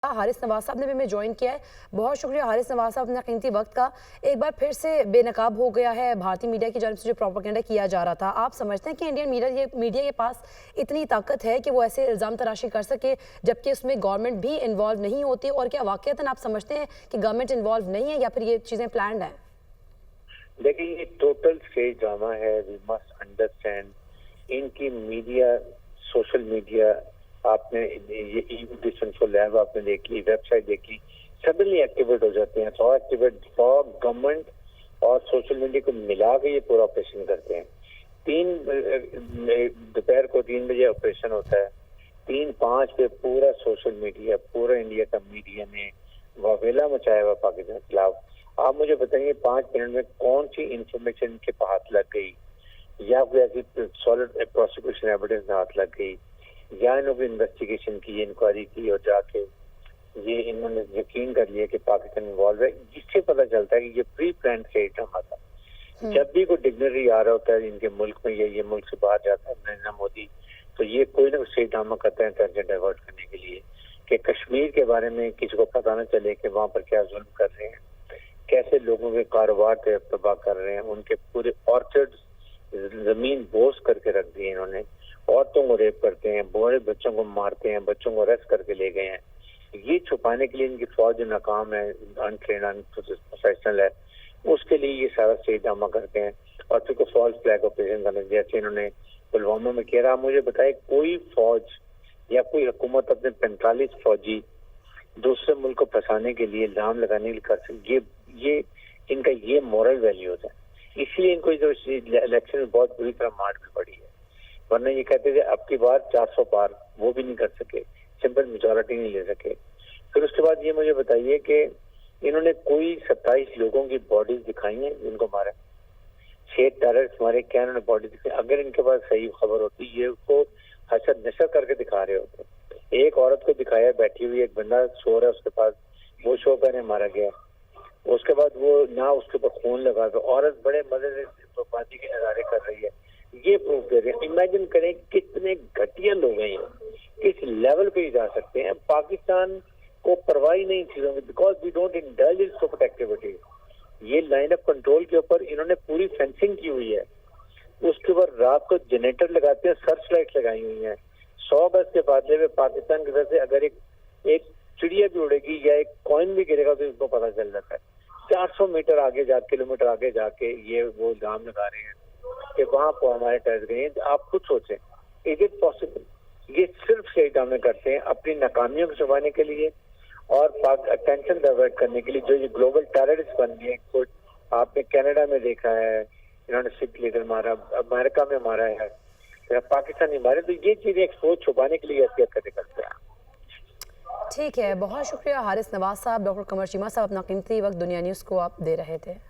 हारिस नवाज साहब ने भी हमें ज्वाइन किया है। बहुत शुक्रिया हारिस नवाज साहब अपने कीमती वक्त का। एक बार फिर से बेनकाब हो गया है भारतीय मीडिया की जानिब से जो प्रोपेगेंडा किया जा रहा था। आप समझते हैं कि इंडियन मीडिया के पास इतनी ताकत है कि वो ऐसे इल्ज़ाम तराशी कर सके जबकि उसमें गवर्नमेंट भी इन्वॉल्व नहीं होती? और क्या वाकईतन आप समझते हैं कि गवर्नमेंट इन्वॉल्व नहीं है या फिर ये चीज़ें प्लान्ड हैं? देखिए, ये टोटल स्टेज ड्रामा है। वी मस्ट अंडरस्टैंड इनकी मीडिया, सोशल मीडिया, आपने ये इन्फो लैब आपने देख ली, वेबसाइट देख ली, सडनली एक्टिवेट हो जाते हैं। सो एक्टिवेट फॉर गवर्नमेंट और सोशल मीडिया को मिला के ये पूरा ऑपरेशन करते हैं। दोपहर को 3 बजे ऑपरेशन होता है, 3-5 पे पूरा सोशल मीडिया, पूरा इंडिया का मीडिया ने वावेला मचाया हुआ पाकिस्तान के खिलाफ। आप मुझे बताइए 5 मिनट में कौन सी इंफॉर्मेशन के हाथ लग गई या कोई ऐसी सॉलिड प्रोसिक्यूशन एविडेंस में हाथ लग गई या इन्होंने इन्वेस्टिगेशन की, इंक्वायरी की और जाके ये इन्होंने यकीन कर लिया कि पाकिस्तान इन्वॉल्व है, जिससे पता चलता है कि ये प्री प्लान स्टेट ड्रामा था। जब भी कोई डिग्नरी आ रहा होता है इनके मुल्क में या ये मुल्क से बाहर जाता है नरेंद्र मोदी, तो ये कोई ना कोई स्टेट ड्रामा करता है अटेंशन डाइवर्ट करने के लिए कि कश्मीर के बारे में किसी को पता न चले कि वहां पर क्या जुल्म कर रहे हैं, कैसे लोगों के कारोबार तबाह कर रहे हैं, उनके पूरे ऑर्चर्ड जमीन बोस करके रख दी इन्होंने, औरतों को रेप करते हैं, बूढ़े बच्चों को मारते हैं, बच्चों को अरेस्ट करके ले गए हैं। ये छुपाने के लिए इनकी फौज नाकाम है, अनट्रेन अनप्रोफेशनल है, उसके लिए ये सारा स्टेट ड्रामा करते हैं और फिर को फॉल्स फ्लैग ऑपरेशन करने जैसे इन्होंने पुलवामा में किया। मुझे बताए कोई फौज या कोई हुकूमत अपने 45 फौजी दूसरे मुल्क को फंसाने के लिए, इल्जाम लगाने के लिए कर सकती? ये इनका ये मॉरल वैल्यूज है, इसलिए इनको जो इलेक्शन में बहुत बुरी तरह मार भी पड़ी है। वरना ये कहते थे अब की बार 400 पार, वो भी नहीं कर सके, सिंपल मेजॉरिटी नहीं ले सके। फिर उसके बाद ये मुझे बताइए कि इन्होंने कोई 27 लोगों की बॉडीज दिखाई हैं जिनको मारा, 6 टेररिस्ट मारे, क्या इन्होंने बॉडी दिखाई? अगर इनके पास सही खबर होती ये उसको हसद नशर करके दिखा रहे होते। एक औरत को दिखाया बैठी हुई, एक बंदा सो रहा है उसके पास, वो शो पर मारा गया, उसके बाद वो ना उसके ऊपर खून लगा, तो औरत बड़े मजे से बाजी के नजारे कर रही है, ये प्रूफ दे रहे हैं। इमेजिन करें कितने घटिया लोग हैं, किस लेवल पे जा सकते हैं। पाकिस्तान को परवाह नहीं चीजों की, because we don't indulge in support activities. ये लाइन ऑफ कंट्रोल के ऊपर इन्होंने पूरी फेंसिंग की हुई है, उसके ऊपर रात को जनरेटर लगाते हैं, सर्च लाइट लगाई हुई है। 100 गज के फासले में पाकिस्तान की तरफ से अगर एक चिड़िया भी उड़ेगी या एक कॉइन भी गिरेगा तो इसको पता चल जाता है। 400 मीटर आगे किलोमीटर आगे जाके ये वो इल्जाम लगा रहे हैं कि वहां पर हमारे टेररिस्ट गए हैं। आप खुद सोचें, इज इट पॉसिबल? ये सिर्फ स्टेट ड्रामे करते हैं अपनी नाकामियों को छुपाने के लिए और अटेंशन डाइवर्ट करने के लिए। जो ये ग्लोबल टेररिस्ट बन गए, कुछ आपने कनाडा में देखा है, इन्होंने सिख लीडर मारा, अमेरिका में मारा है, पाकिस्तानी मारे, तो ये चीजें एक्सपोज छुपाने के लिए ऐसी हरकतें करते हैं। ठीक है, बहुत शुक्रिया हारिस नवाज साहब। डॉक्टर कमर चीमा साहब अपना कीमती वक्त दुनिया न्यूज़ को आप दे रहे थे।